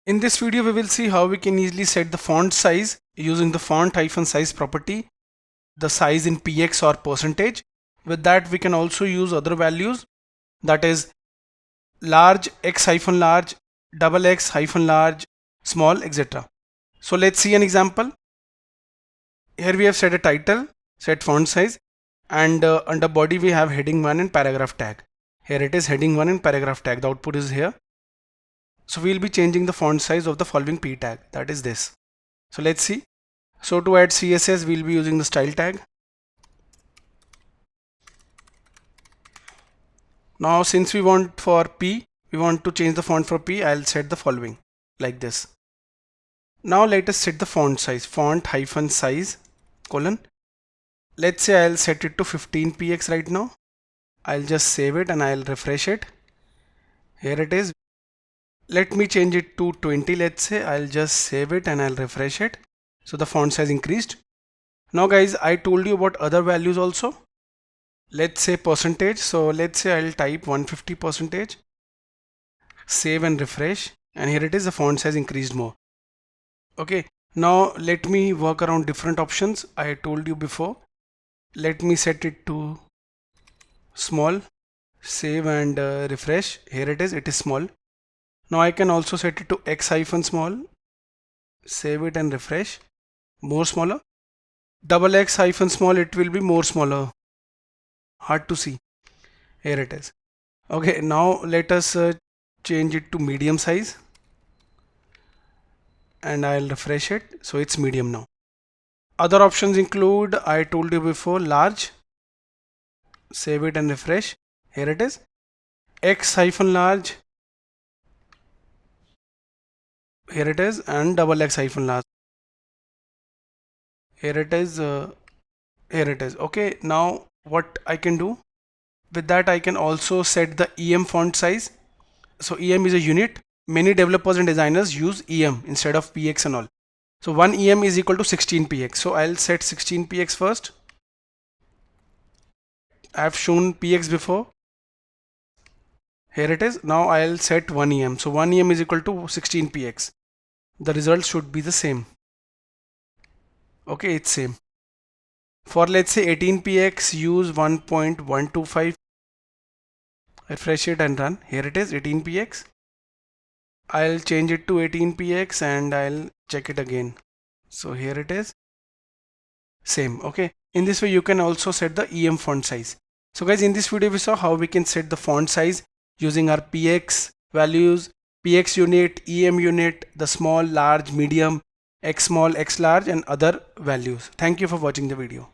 In this video, we will see how we can easily set the font size using the font-size property, the size in px or percentage. With that, we can also use other values, that is large, x-large, double x-large, small, etc. So let's see an example. Here we have set a title, set font size, and under body we have heading 1 and paragraph tag. Here it is heading 1 and paragraph tag. The output is here. So we'll be changing the font size of the following p tag, that is this. So let's see. So to add CSS, we'll be using the style tag. Now since we want for p, we want to change the font for p, I'll set the following like this. Now let us set the font size, font-size colon. Let's say I'll set it to 15px right now. I'll just save it and I'll refresh it. Here it is. Let me change it to 20. Let's say I'll just save it and I'll refresh it. So the font size increased. Now guys, I told you about other values also. Let's say percentage. So let's say I'll type 150%. Save and refresh. And here it is, the font size increased more. Okay. Now let me work around different options. I told you before. Let me set it to small. Save and refresh. Here it is small. Now I can also set it to x-small. Save it and refresh. More smaller. Double x-small, it will be more smaller. Hard to see. Here it is. Okay, now let us change it to medium size. And I'll refresh it. So it's medium now. Other options include, I told you before, large. Save it and refresh. Here it is. X-large. Here it is, and double x-large. Here it is. Here it is. Okay, now what I can do with that, I can also set the EM font size. So EM is a unit. Many developers and designers use EM instead of PX and all. So 1 EM is equal to 16px. So I'll set 16px first. I have shown px before. Here it is. Now I'll set 1 EM. So 1 EM is equal to 16px. The result should be the same. Okay, it's same. For let's say 18px, use 1.125. Refresh it and run. Here it is, 18px. I'll change it to 18px and I'll check it again. So here it is. Same. Okay. In this way, you can also set the EM font size. So guys, in this video, we saw how we can set the font size using our px values, px unit, EM unit, the small, large, medium, x small, x large, and other values. Thank you for watching the video.